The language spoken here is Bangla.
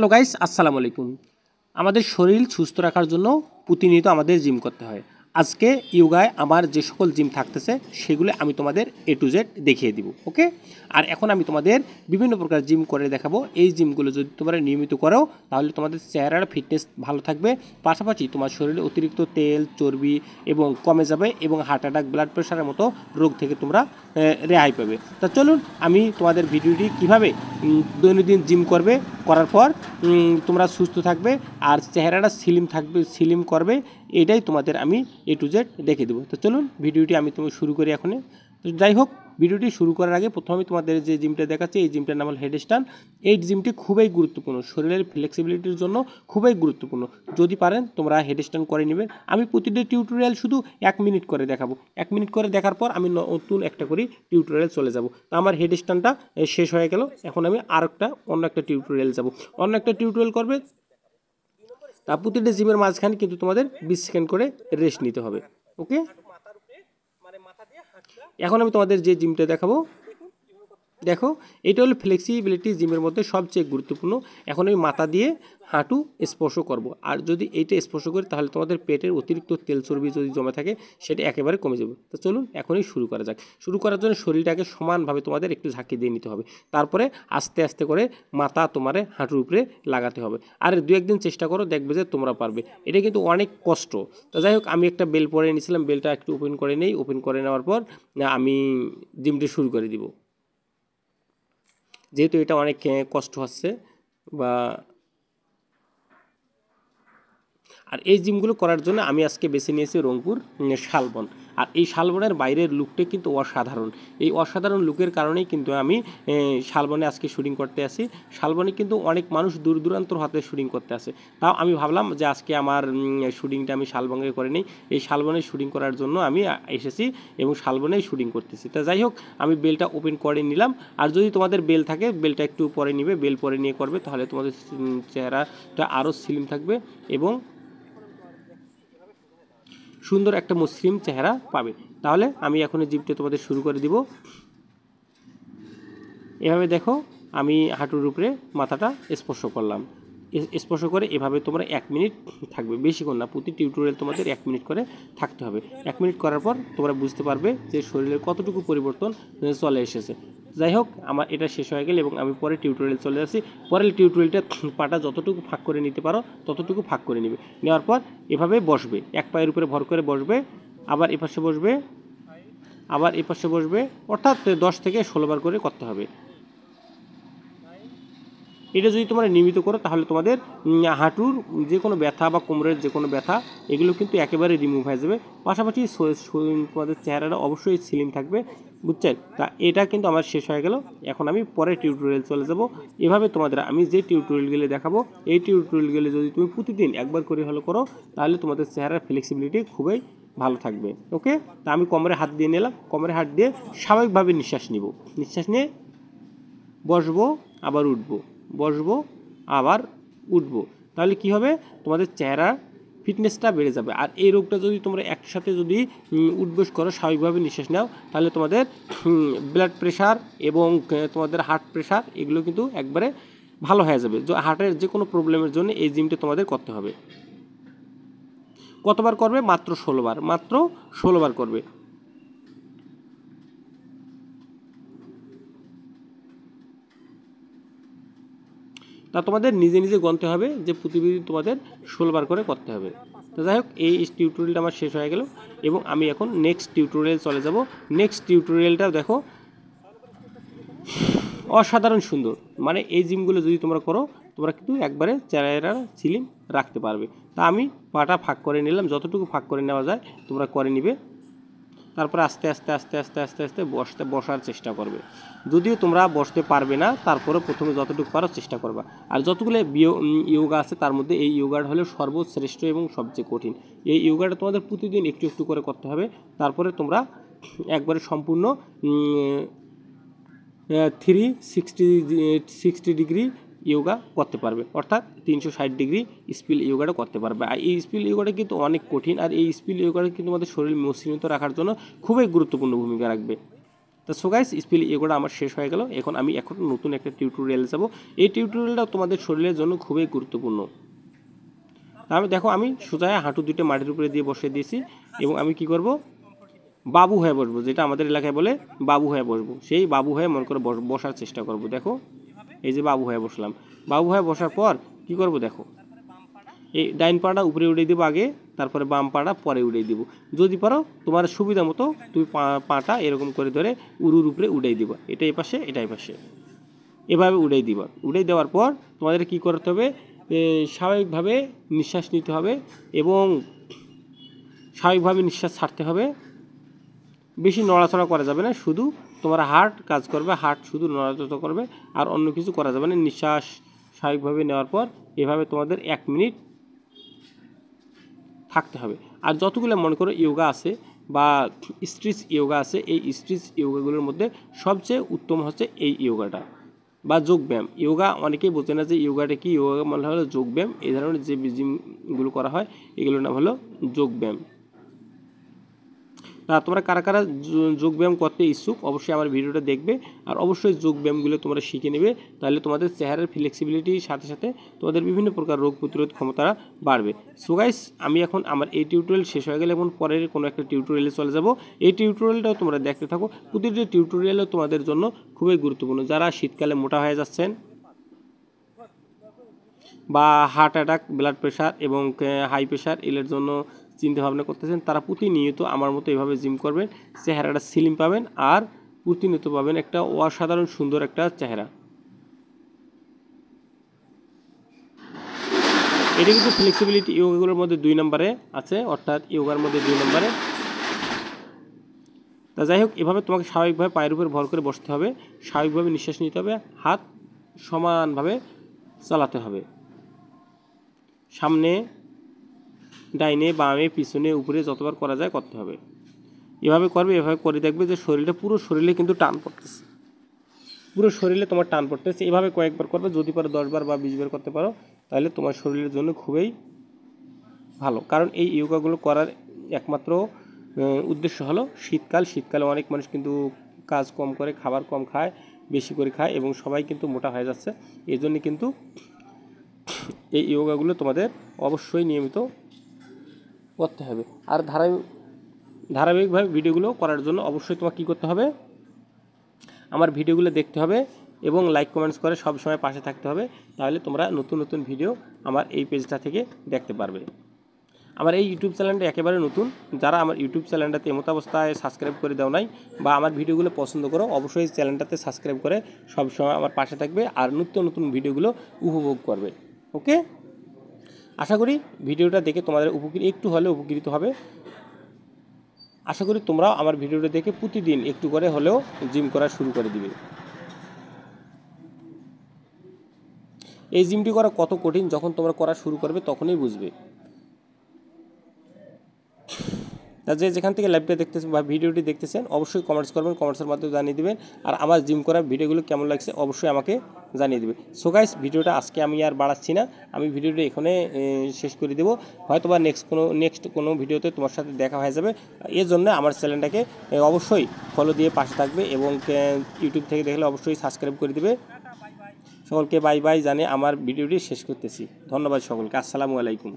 হ্যালো গাইস, আসসালামু আলাইকুম। আমাদের শরীর সুস্থ রাখার জন্য প্রতিনিয়ত আমাদের জিম করতে হয়। আজকে ইয়োগায় আমার যে সকল জিম থাকতেছে সেগুলো আমি তোমাদের এ টু জেড দেখিয়ে দিব, ওকে। আর এখন আমি তোমাদের বিভিন্ন প্রকার জিম করে দেখাবো। এই জিমগুলো যদি তোমরা নিয়মিত করো তাহলে তোমাদের চেহারার ফিটনেস ভালো থাকবে, পাশাপাশি তোমার শরীরে অতিরিক্ত তেল চর্বি এবং কমে যাবে এবং হার্ট অ্যাটাক ব্লাড প্রেশারের মতো রোগ থেকে তোমরা রেহাই পাবে। তা চলুন আমি তোমাদের ভিডিওটি কীভাবে দৈনন্দিন জিম করবে, করার পর তোমরা সুস্থ থাকবে আর চেহারাটা স্লিম করবে, এটাই তোমাদের আমি এ টু জেড দেখে দেবো। তো চলুন ভিডিওটি আমি শুরু করি এখন। যাই হোক, ভিডিওটি শুরু করার আগে প্রথমে আমি তোমাদের যে জিমটা দেখাচ্ছি এই জিমটার নাম হল হেডস্ট্যান্ড। এই জিমটি খুবই গুরুত্বপূর্ণ, শরীরের ফ্লেক্সিবিলিটির জন্য খুবই গুরুত্বপূর্ণ। যদি পারেন তোমরা হেডস্ট্যান্ড করে নেবেন। আমি প্রতিটা টিউটোরিয়াল শুধু 1 মিনিট করে দেখাবো। 1 মিনিট করে দেখার পর আমি নতুন একটা করে টিউটোরিয়াল চলে যাব। তো আমার হেডস্ট্যান্ডটা শেষ হয়ে গেল, এখন আমি অন্য একটা টিউটোরিয়াল যাব। অন্য একটা টিউটোরিয়াল করবে, তা প্রতিটা জিমের মাঝখানে কিন্তু তোমাদের 20 সেকেন্ড করে রেস্ট নিতে হবে, ওকে। এখন আমি তোমাদের যে জিমটা দেখাবো, দেখো এটা হলো ফ্লেক্সিবিলিটি জিমের মধ্যে সবচেয়ে গুরুত্বপূর্ণ। এখন আমি মাথা দিয়ে হাঁটু স্পর্শ করব, আর যদি এইটা স্পর্শ করি তাহলে তোমাদের পেটের অতিরিক্ত তেল চর্বি যদি জমে থাকে সেটা একেবারে কমে যাবে। তো চলুন এখনই শুরু করা যাক। শুরু করার জন্য শরীরটাকে সমানভাবে তোমাদের একটু ঝাঁকি দিয়ে নিতে হবে, তারপরে আস্তে আস্তে করে মাথা তোমার হাঁটুর উপরে লাগাতে হবে। আর 2-1 দিন চেষ্টা করো, দেখবে যে তোমরা পারবে। এটা কিন্তু অনেক কষ্ট। তো যাই হোক, আমি একটা বেল পরে নিয়েছিলাম, বেলটা একটু ওপেন করে নেই। ওপেন করে নেওয়ার পর আমি জিমটি শুরু করে দিব। যেহেতু এটা অনেক কষ্ট হচ্ছে আর এই জিমগুলো করার জন্য আমি আজকে বেছে নিয়েছি রংপুর শালবন। আর এই শালবনের বাইরের লুকটা কিন্তু অসাধারণ। এই অসাধারণ লুকের কারণেই কিন্তু আমি শালবনে আজকে শুটিং করতে আসি। শালবনে কিন্তু অনেক মানুষ দূর দূরান্তর হাতে শুটিং করতে আসে। তাও আমি ভাবলাম যে আজকে আমার শুটিংটা আমি শালবনে করে নিই। এই শালবনে শুটিং করার জন্য আমি এসেছি এবং শালবনেই শুটিং করতেছি। তা যাই হোক, আমি বেলটা ওপেন করে নিলাম। আর যদি তোমাদের বেল থাকে বেলটা একটু পরে নিবে, বেল পরে নিয়ে করবে, তাহলে তোমাদের চেহারাটা আরও স্লিম থাকবে এবং সুন্দর একটা মসৃণ চেহারা পাবে। তাহলে আমি এখন জিমটা তোমাদের শুরু করে দিব। এভাবে দেখো, আমি হাঁটুর উপরে মাথাটা স্পর্শ করলাম। স্পর্শ করে এভাবে তোমরা 1 মিনিট থাকবে, বেশিক্ষণ না। প্রতি টিউটোরিয়াল তোমাদের 1 মিনিট করে থাকতে হবে। 1 মিনিট করার পর তোমরা বুঝতে পারবে যে শরীরের কতটুকু পরিবর্তন চলে এসেছে। যাই হোক, আমার এটা শেষ হয়ে গেল এবং আমি পরে টিউটোরিয়াল চলে আসি। পরের টিউটোরিয়ালটা পাটা যতটুকু ফাঁক করে নিতে পারো ততটুকু ফাঁক করে নেবে। নেওয়ার পর এভাবে বসবে, এক পায়ের উপরে ভর করে বসবে, আবার এপাশে বসবে, আবার এপাশে বসবে, অর্থাৎ 10 থেকে 16 বার করে করতে হবে। এটা যদি তোমরা নিয়মিত করো তাহলে তোমাদের হাঁটুর যে কোনো ব্যথা বা কোমরের যে কোনো ব্যথা এগুলো কিন্তু একেবারে রিমুভ হয়ে যাবে। পাশাপাশি তোমাদের চেহারাটা অবশ্যই স্লিম থাকবে, বুঝছেন। তা এটা কিন্তু আমার শেষ হয়ে গেল। এখন আমি পরের টিউটোরিয়াল চলে যাব। এভাবে তোমাদের আমি যে টিউটোরিয়ালগুলো দেখাবো এই টিউটোরিয়ালগুলো যদি তুমি প্রতিদিন একবার করে হলো করো তাহলে তোমাদের চেহারার ফ্লেক্সিবিলিটি খুবই ভালো থাকবে, ওকে। তা আমি কোমরে হাত দিয়ে নিলাম। কোমরে হাত দিয়ে স্বাভাবিকভাবে নিঃশ্বাস নিব। নিঃশ্বাস নিয়ে বসবো, আবার উঠবো, বসবো, আবার উঠবো। তাহলে কি হবে, তোমাদের চেহারা ফিটনেসটা বেড়ে যাবে। আর এই রোগটা যদি তোমরা একসাথে যদি উঠবস করো, স্বাভাবিকভাবে নিঃশ্বাস নাও, তাহলে তোমাদের ব্লাড প্রেশার এবং তোমাদের হার্ট প্রেশার এগুলো কিন্তু একবারে ভালো হয়ে যাবে। হার্টের যে কোনো প্রবলেমের জন্য এই জিমটা তোমাদের করতে হবে। কতবার করবে? মাত্র 16 বার, মাত্র 16 বার করবে। তা তোমাদের নিজে নিজে গণতে হবে যে প্রতিদিন তোমাদের 16 বার করে করতে হবে। তো যাই হোক, এই টিউটোরিয়ালটা আমার শেষ হয়ে গেল এবং আমি এখন নেক্সট টিউটোরিয়াল চলে যাব। নেক্সট টিউটোরিয়ালটাও দেখো অসাধারণ সুন্দর। মানে এই জিমগুলো যদি তোমরা করো তোমরা কিন্তু একবারে চেহারা স্লিম রাখতে পারবে। তা আমি পাটা ফাঁক করে নিলাম, যতটুকু ফাঁক করে নেওয়া যায় তোমরা করে নিবে। তারপরে আস্তে আস্তে আস্তে আস্তে আস্তে আস্তে বসার চেষ্টা করবে। যদিও তোমরা বসতে পারবে না, তারপরে প্রথমে যতটুকু পারো চেষ্টা করবা। আর যতগুলো ইয়োগা আছে তার মধ্যে এই ইয়োগাটা হলো সর্বশ্রেষ্ঠ এবং সবচেয়ে কঠিন। এই ইয়োগাটা তোমাদের প্রতিদিন একটু একটু করে করতে হবে। তারপরে তোমরা একবারে সম্পূর্ণ 360 ডিগ্রি ইয়োগা করতে পারবে, অর্থাৎ 360 ডিগ্রি স্পিল ইয়োগাটা করতে পারবে। আর এই স্পিল ইয়োগাটা কিন্তু অনেক কঠিন। আর এই স্পিল ইয়োগাটা কিন্তু আমাদের শরীর মসৃণতা রাখার জন্য খুবই গুরুত্বপূর্ণ ভূমিকা রাখবে। তো সো গাইস স্পিল ইয়োগাটা আমার শেষ হয়ে গেল। এখন আমি নতুন একটা টিউটোরিয়ালে যাব। এই টিউটোরিয়ালটা তোমাদের শরীরের জন্য খুবই গুরুত্বপূর্ণ। আমি দেখো আমি সোজা হাঁটু দুটো মাটির উপরে দিয়ে বসিয়ে দিয়েছি এবং আমি কি করব, বাবু হয়ে বসবো, যেটা আমাদের এলাকায় বলে বাবু হয়ে বসবো। সেই বাবু হয়ে মনে করে বসার চেষ্টা করব। দেখো এই যে বাবু হয়ে বসলাম। বাবু হয়ে বসার পর কি করব, দেখো এই ডাইন পাটা উপরে উড়িয়ে দেবো আগে, তারপরে বাম পাটা পরে উড়িয়ে দিব। যদি পারো তোমার সুবিধা মতো তুমি পাটা এরকম করে ধরে উড়ুর উপরে উড়িয়ে দিবা, এটা এই পাশে এটা এই পাশে, এভাবে উড়িয়ে দিবা। উড়িয়ে দেওয়ার পর তোমাদের কি করতে হবে, স্বাভাবিকভাবে নিঃশ্বাস নিতে হবে এবং স্বাভাবিকভাবে নিঃশ্বাস ছাড়তে হবে। বেশি নড়াচড়া করা যাবে না, শুধু তোমার হার্ট কাজ করবে, হার্ট শুধু নড়াচড়া করবে, আর অন্য কিছু করা যাবে না। নিঃশ্বাস স্বাভাবিকভাবে নেওয়ার পর এভাবে তোমাদের 1 মিনিট থাকতে হবে। আর যতগুলো মনে করো ইয়োগা আছে বা স্ট্রেচ ইয়োগা আছে, এই স্ট্রেচ ইয়োগাগুলোর মধ্যে সবচেয়ে উত্তম হচ্ছে এই ইয়োগাটা বা যোগব্যায়াম। ইয়োগা অনেকেই বোঝে না যে ইয়োগাটা কি। ইয়োগা মানে হলো যোগব্যায়াম। এই ধরনের যে জিমগুলো করা হয় এগুলোর নাম হলো যোগব্যায়াম। তোমরা কারা কারা যোগব্যায়াম করতে ইচ্ছুক অবশ্যই আমার ভিডিওটা দেখবে, আর অবশ্যই যোগব্যায়ামগুলো তোমরা শিখে নেবে। তাহলে তোমাদের চেহারার ফ্লেক্সিবিলিটির সাথে সাথে তোমাদের বিভিন্ন প্রকার রোগ প্রতিরোধ ক্ষমতা বাড়বে। সো গাইস আমি এখন আমার এই টিউটোরিয়াল শেষ হয়ে গেলে এখন পরের কোনো একটা টিউটোরিয়ালে চলে যাব। এই টিউটোরিয়ালটাও তোমরা দেখতে থাকো। প্রতিটি টিউটোরিয়ালও তোমাদের জন্য খুবই গুরুত্বপূর্ণ। যারা শীতকালে মোটা হয়ে যাচ্ছেন বা হার্ট অ্যাটাক, ব্লাড প্রেশার এবং হাই প্রেশার এর জন্য চিন্তা ভাবনা করতেছেন, তারা প্রতিনিয়ত আমার মতো এভাবে জিম করবেন। চেহারাটা স্লিম পাবেন আর প্রতিনিয়ত পাবেন একটা অসাধারণ সুন্দর একটা চেহারা। এটা কিন্তু ফ্লেক্সিবিলিটি ইয়োগাগুলোর মধ্যে 2 নম্বরে আছে, অর্থাৎ ইয়োগার মধ্যে 2 নম্বরে। তা যাই হোক, এভাবে তোমাকে স্বাভাবিকভাবে পায়ের উপর ভর করে বসতে হবে, স্বাভাবিকভাবে নিঃশ্বাস নিতে হবে, হাত সমানভাবে চালাতে হবে, সামনে ডাইনে বামে পিছনে উপরে যতবার করা যায় করতে হবে। এভাবে করবে, এভাবে করে দেখবে যে শরীরটা পুরো শরীরে কিন্তু টান পড়তেছে, পুরো শরীরে তোমার টান পড়তেছে। এভাবে কয়েকবার করবে, যদি পারো 10 বার বা 20 বার করতে পারো, তাহলে তোমার শরীরের জন্য খুবই ভালো। কারণ এই যোগাগুলো করার একমাত্র উদ্দেশ্য হলো শীতকালে অনেক মানুষ কিন্তু কাজ কম করে, খাবার কম খায়, বেশি করে খায় এবং সবাই কিন্তু মোটা হয়ে যাচ্ছে। এই জন্য কিন্তু এই যোগাগুলো তোমাদের অবশ্যই নিয়মিত করতে হবে। আর ধারাবাহিকভাবে ভিডিওগুলো করার জন্য অবশ্যই তোমাকে কী করতে হবে, আমার ভিডিওগুলো দেখতে হবে এবং লাইক কমেন্টস করে সব সময় পাশে থাকতে হবে। তাহলে তোমরা নতুন নতুন ভিডিও আমার এই পেজটা থেকে দেখতে পারবে। আমার এই ইউটিউব চ্যানেলটা একেবারে নতুন। যারা আমার ইউটিউব চ্যানেলটাতে এমত অবস্থায় সাবস্ক্রাইব করে দাও নাই বা আমার ভিডিওগুলো পছন্দ করো, অবশ্যই চ্যানেলটাতে সাবস্ক্রাইব করে সব সময় আমার পাশে থাকবে আর নিত্য নতুন ভিডিওগুলো উপভোগ করবে। ওকে, আশা করি ভিডিওটা দেখে তোমাদের একটু হলেও উপকৃত হবে। আশা করি তোমরাও আমার ভিডিওটা দেখে প্রতিদিন একটু করে হলেও জিম করা শুরু করে দিবে। এই জিমটি করা কত কঠিন যখন তোমরা করা শুরু করবে তখনই বুঝবে। তা যেখান থেকে লাইভটা দেখতেছেন বা ভিডিওটি দেখতেছেন অবশ্যই কমেন্টস করবেন, কমেন্টসের মাধ্যমে জানিয়ে দেবেন। আর আমার জিম করা ভিডিওগুলো কেমন লাগছে অবশ্যই আমাকে জানিয়ে দেবে। সো গাইস ভিডিওটা আজকে আমি আর বাড়াচ্ছি না, আমি ভিডিওটা এখানে শেষ করে দেবো। হয়তো বা নেক্সট কোনো ভিডিওতে তোমার সাথে দেখা হয়ে যাবে। এর জন্য আমার চ্যানেলটাকে অবশ্যই ফলো দিয়ে পাশে থাকবে এবং ইউটিউব থেকে দেখলে অবশ্যই সাবস্ক্রাইব করে দেবে। সকলকে বাই বাই জানিয়ে আমার ভিডিওটি শেষ করতেছি। ধন্যবাদ সকলকে। আসসালামু আলাইকুম।